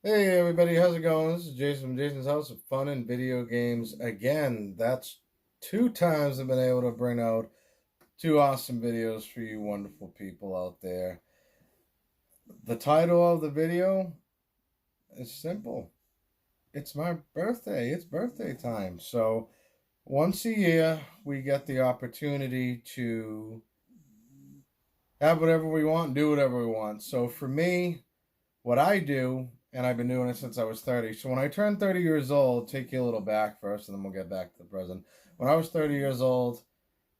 Hey everybody, how's it going? This is Jason from Jason's House of Fun and Video Games. Again, that's two times I've been able to bring out two awesome videos for you wonderful people out there. The title of the video is simple. It's my birthday. It's birthday time. So once a year, we get the opportunity to have whatever we want and do whatever we want. So for me, what I do, and I've been doing it since I was 30. So when I turned 30 years old, take you a little back first, and then we'll get back to the present. When I was 30 years old,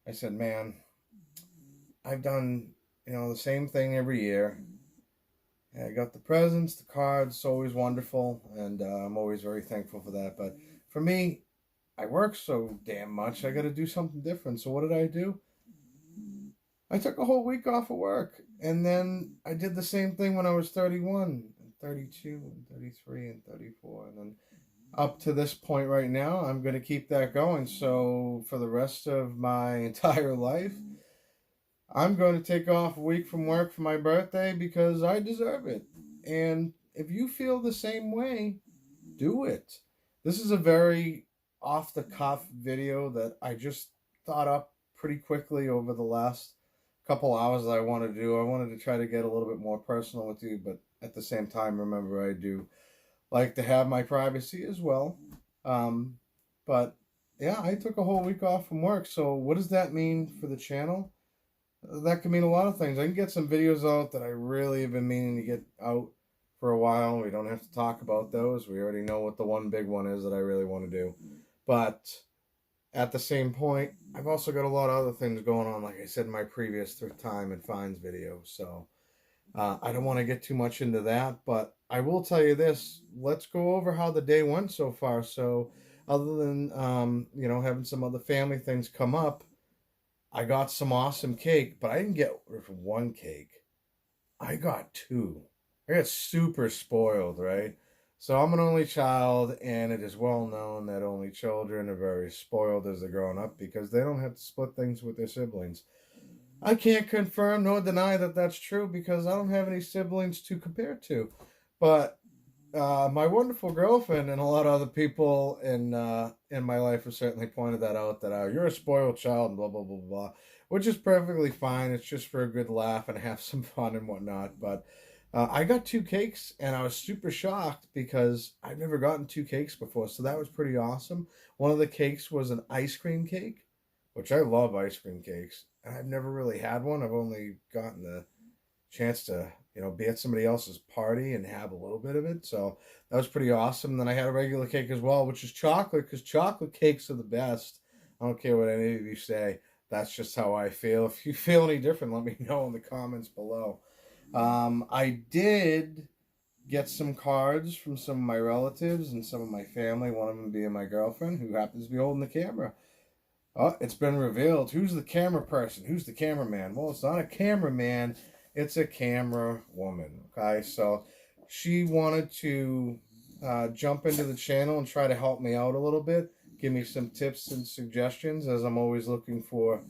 I said, man, I've done, the same thing every year. And I got the presents, the cards, it's always wonderful, and I'm always very thankful for that. But for me, I work so damn much, I got to do something different. So what did I do? I took a whole week off of work. And then I did the same thing when I was 31, and 32, and 33, and 34. And then up to this point right now, I'm going to keep that going. So for the rest of my entire life, I'm going to take off a week from work for my birthday because I deserve it. And if you feel the same way, do it. This is a very off the cuff video that I just thought up pretty quickly over the last couple hours that I wanted to do. I wanted to try to get a little bit more personal with you, but at the same time, remember I do like to have my privacy as well. Um, but yeah, I took a whole week off from work. So what does that mean for the channel? That could mean a lot of things. I can get some videos out that I really have been meaning to get out for a while. We don't have to talk about those. We already know what the one big one is that I really want to do. But at the same point, I've also got a lot of other things going on, like I said in my previous time and fines video. So I don't want to get too much into that, but I will tell you this. Let's go over how the day went so far. So other than, having some other family things come up, I got some awesome cake, but I didn't get one cake. I got two. I got super spoiled, right? So I'm an only child, and it is well known that only children are very spoiled as they're growing up because they don't have to split things with their siblings. I can't confirm nor deny that that's true because I don't have any siblings to compare to. But my wonderful girlfriend and a lot of other people in my life have certainly pointed that out that you're a spoiled child and blah blah blah blah, which is perfectly fine. It's just for a good laugh and have some fun and whatnot. But I got two cakes and I was super shocked because I've never gotten two cakes before, so that was pretty awesome. One of the cakes was an ice cream cake, which I love ice cream cakes. And I've never really had one. I've only gotten the chance to be at somebody else's party and have a little bit of it. So that was pretty awesome. Then I had a regular cake as well, which is chocolate because chocolate cakes are the best. I don't care what any of you say. That's just how I feel. If you feel any different, let me know in the comments below. I did get some cards from some of my relatives and some of my family, one of them being my girlfriend, who happens to be holding the camera. Oh, it's been revealed. Who's the camera person? Who's the cameraman? Well, it's not a cameraman, it's a camera woman. Okay, so she wanted to jump into the channel and try to help me out a little bit, give me some tips and suggestions, as I'm always looking for.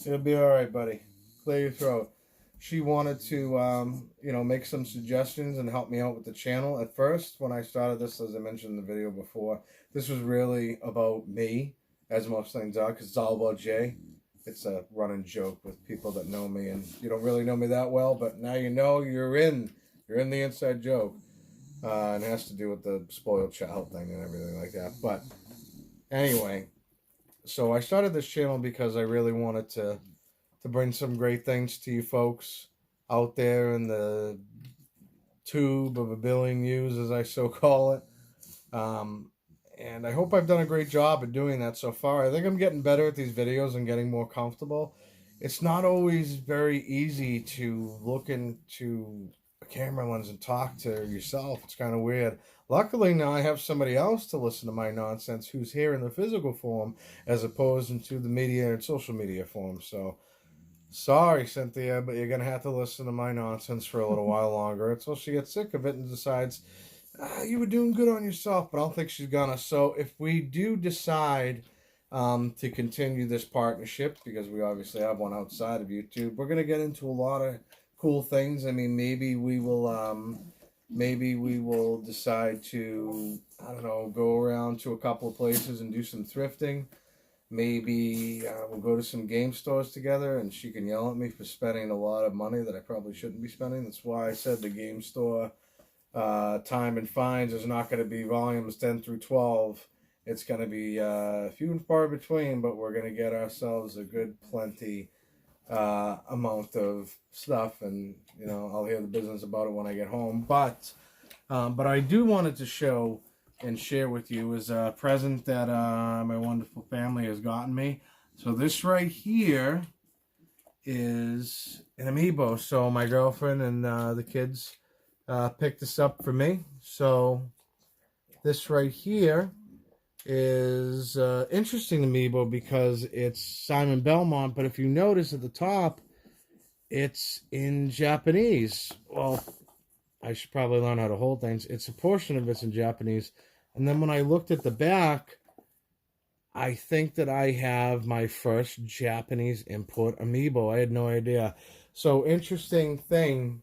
It'll be all right, buddy. Clear your throat. She wanted to, make some suggestions and help me out with the channel. At first, when I started this, as I mentioned in the video before, this was really about me, as most things are, because it's all about Jay. It's a running joke with people that know me, and you don't really know me that well, but now you know you're in the inside joke, and it has to do with the spoiled child thing and everything like that. But anyway, so I started this channel because I really wanted to bring some great things to you folks out there in the tube of a billion views, as I so call it. And I hope I've done a great job at doing that so far. I think I'm getting better at these videos and getting more comfortable. It's not always very easy to look into a camera lens and talk to yourself. It's kind of weird. Luckily, now I have somebody else to listen to my nonsense who's here in the physical form as opposed to the media and social media form. So, sorry, Cynthia, but you're going to have to listen to my nonsense for a little while longer until she gets sick of it and decides you were doing good on yourself, but I don't think she's gonna. So if we do decide to continue this partnership, because we obviously have one outside of YouTube, we're gonna get into a lot of cool things. I mean, maybe we will maybe we will decide to, I don't know, go around to a couple of places and do some thrifting. Maybe we'll go to some game stores together and she can yell at me for spending a lot of money that I probably shouldn't be spending. That's why I said the game store time and fines is not going to be volumes 10 through 12. It's going to be few and far between, but we're going to get ourselves a good plenty amount of stuff, and I'll hear the business about it when I get home. But I do wanted to show and share with you is a present that my wonderful family has gotten me. So this right here is an amiibo. So my girlfriend and the kids picked this up for me. So this right here is interesting amiibo because it's Simon Belmont, but if you notice at the top, it's in Japanese. Well, I should probably learn how to hold things. It's a portion of it's in Japanese. And then when I looked at the back, I think that I have my first Japanese import amiibo. I had no idea. So interesting thing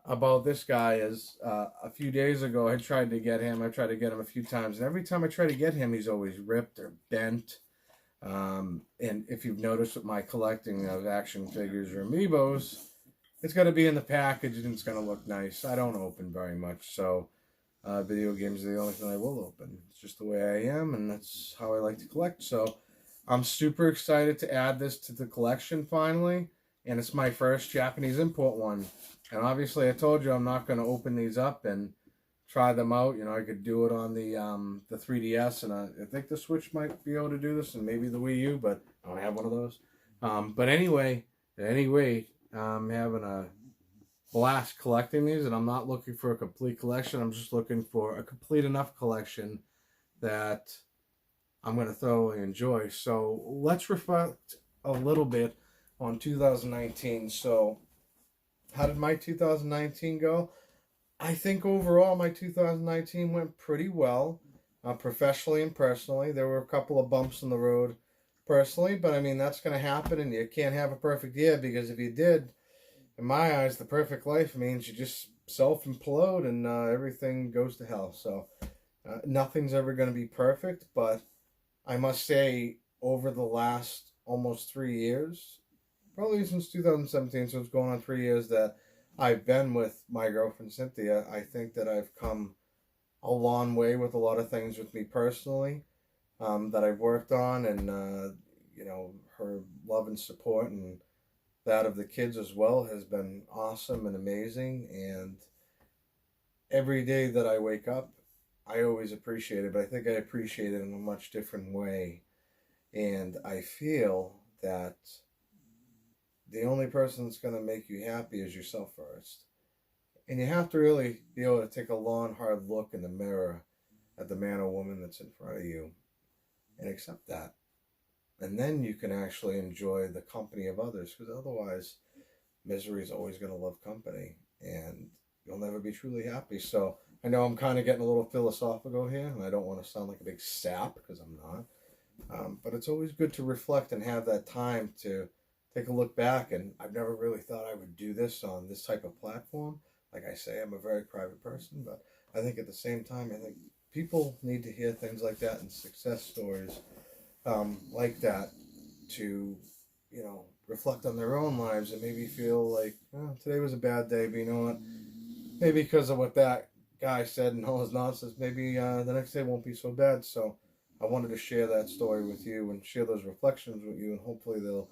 about this guy is a few days ago I tried to get him. I tried to get him a few times, and every time I try to get him, he's always ripped or bent. And if you've noticed with my collecting of action figures or amiibos, it's got to be in the package and it's going to look nice. I don't open very much, so video games are the only thing I will open. It's just the way I am, and that's how I like to collect. So I'm super excited to add this to the collection finally, and it's my first Japanese import one. And obviously, I told you I'm not going to open these up and try them out. I could do it on the 3DS, and I think the Switch might be able to do this, and maybe the Wii U, but I don't have one of those. But anyway, at any rate, I'm having a blast collecting these, and I'm not looking for a complete collection. I'm just looking for a complete enough collection that I'm going to thoroughly enjoy. So let's reflect a little bit on 2019. So how did my 2019 go? I think overall my 2019 went pretty well, professionally and personally. There were a couple of bumps in the road personally, but I mean, that's going to happen, and you can't have a perfect year, because if you did, in my eyes, the perfect life means you just self-implode and everything goes to hell. So nothing's ever going to be perfect, but I must say, over the last almost 3 years, probably since 2017, so it's going on 3 years that I've been with my girlfriend Cynthia, I think that I've come a long way with a lot of things with me personally that I've worked on, and her love and support and that of the kids as well has been awesome and amazing. And every day that I wake up, I always appreciate it, but I think I appreciate it in a much different way. And I feel that the only person that's going to make you happy is yourself first. And you have to really be able to take a long, hard look in the mirror at the man or woman that's in front of you and accept that. And then you can actually enjoy the company of others, because otherwise, misery is always going to love company, and you'll never be truly happy. So I know I'm kind of getting a little philosophical here, and I don't want to sound like a big sap, because I'm not. But it's always good to reflect and have that time to take a look back. And I've never really thought I would do this on this type of platform. Like I say, I'm a very private person, but I think at the same time, I think people need to hear things like that and success stories like that to, reflect on their own lives and maybe feel like, oh, today was a bad day, but you know what? Maybe because of what that guy said and all his nonsense, maybe the next day won't be so bad. So I wanted to share that story with you and share those reflections with you, and hopefully they'll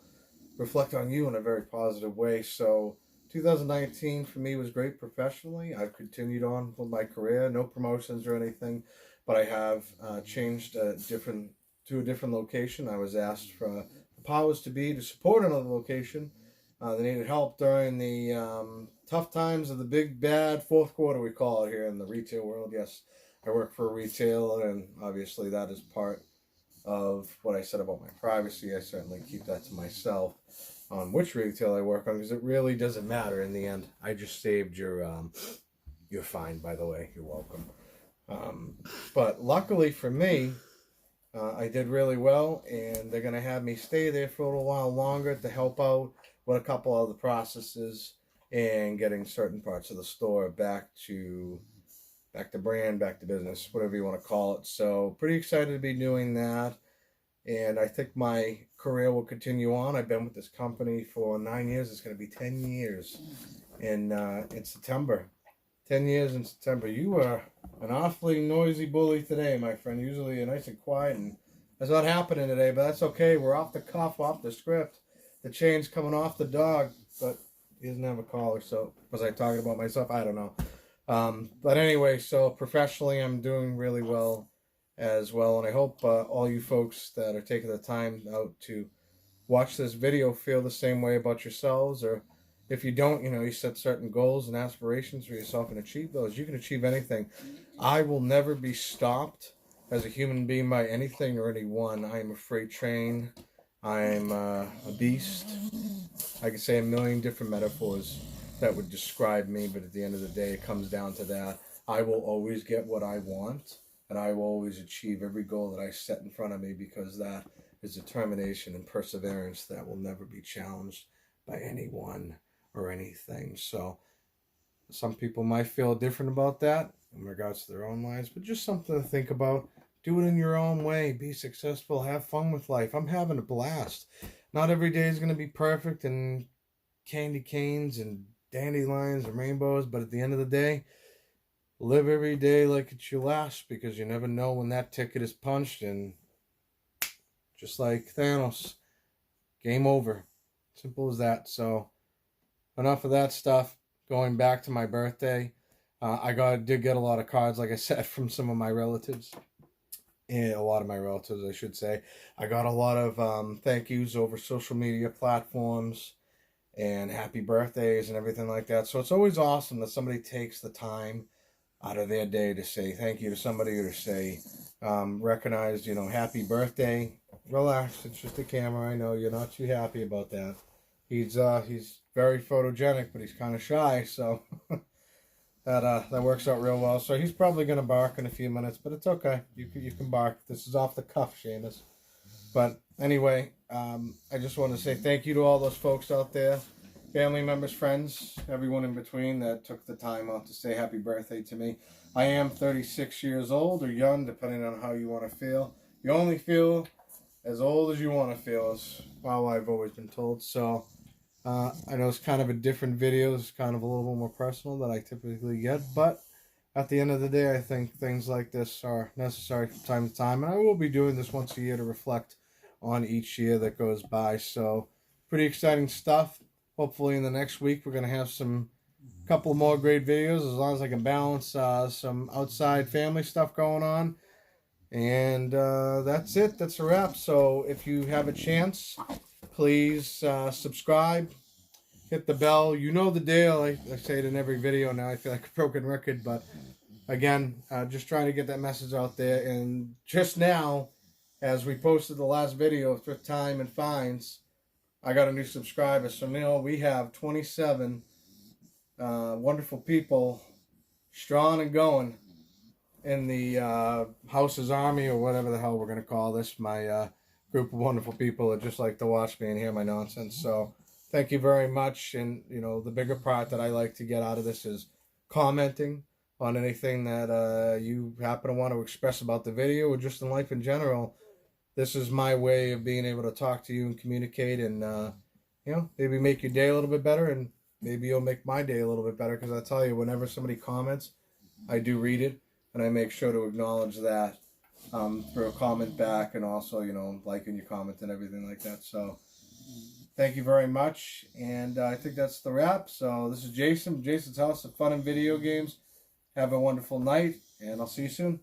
reflect on you in a very positive way. So 2019 for me was great professionally. I've continued on with my career, no promotions or anything, but I have changed to a different location. I was asked for the powers to be to support another location. They needed help during the tough times of the big bad fourth quarter, we call it here in the retail world. Yes, I work for a retailer, and obviously that is part of what I said about my privacy. I certainly keep that to myself on which retail I work on, because it really doesn't matter in the end. I just saved your fine, by the way. You're welcome. But luckily for me, I did really well, and they're going to have me stay there for a little while longer to help out with a couple other processes. and getting certain parts of the store back to brand, back to business, whatever you want to call it. So pretty excited to be doing that. And I think my career will continue on. I've been with this company for 9 years. It's going to be 10 years in September. 10 years in September. You were an awfully noisy bully today, my friend. Usually you're nice and quiet, and that's not happening today, but that's okay. We're off the cuff, off the script. The chain's coming off the dog, but he doesn't have a collar, so was I talking about myself? I don't know. But anyway, so professionally, I'm doing really well as well, and I hope all you folks that are taking the time out to watch this video feel the same way about yourselves, or if you don't, you set certain goals and aspirations for yourself and achieve those. You can achieve anything. I will never be stopped as a human being by anything or anyone. I am a freight train. I am a beast. I could say a million different metaphors that would describe me, but at the end of the day, it comes down to that. I will always get what I want, and I will always achieve every goal that I set in front of me, because that is determination and perseverance that will never be challenged by anyone or anything. So some people might feel different about that in regards to their own lives, but just something to think about. Do it in your own way. Be successful. Have fun with life. I'm having a blast. Not every day is going to be perfect and candy canes and dandelions and rainbows, but at the end of the day, live every day like it's your last, because you never know when that ticket is punched, and just like Thanos, game over. Simple as that. So enough of that stuff. Going back to my birthday, I did get a lot of cards, like I said, from some of my relatives. And a lot of my relatives, I should say. I got a lot of thank yous over social media platforms and happy birthdays and everything like that. So it's always awesome that somebody takes the time out of their day to say thank you to somebody, or to say, recognize, happy birthday. Relax, it's just a camera. I know you're not too happy about that. He's very photogenic, but he's kind of shy, so that works out real well. So he's probably going to bark in a few minutes, but it's okay. You can bark. This is off the cuff, Seamus. But anyway, I just want to say thank you to all those folks out there, family members, friends, everyone in between that took the time out to say happy birthday to me. I am 36 years old, or young, depending on how you want to feel. You only feel as old as you want to feel, is how I've always been told. So I know it's kind of a different video. It's kind of a little bit more personal than I typically get, but at the end of the day, I think things like this are necessary from time to time, and I will be doing this once a year to reflect on each year that goes by. So pretty exciting stuff. Hopefully in the next week we're going to have couple more great videos, as long as I can balance some outside family stuff going on. And that's it. That's a wrap. So if you have a chance, please subscribe, hit the bell. You know the deal. I say it in every video now. I feel like a broken record, but again, just trying to get that message out there. And just now, as we posted the last video of Thrift Time and Finds, I got a new subscriber. So now we have 27 wonderful people, strong and going, in the House's Army, or whatever the hell we're going to call this. My group of wonderful people that just like to watch me and hear my nonsense. So thank you very much. And, the bigger part that I like to get out of this is commenting on anything that you happen to want to express about the video, or just in life in general. This is my way of being able to talk to you and communicate, and, maybe make your day a little bit better, and maybe you'll make my day a little bit better, because I tell you, whenever somebody comments, I do read it, and I make sure to acknowledge that through a comment back, and also, liking your comment and everything like that. So thank you very much, and I think that's the wrap. So this is Jason, Jason's House of Fun and Video Games. Have a wonderful night, and I'll see you soon.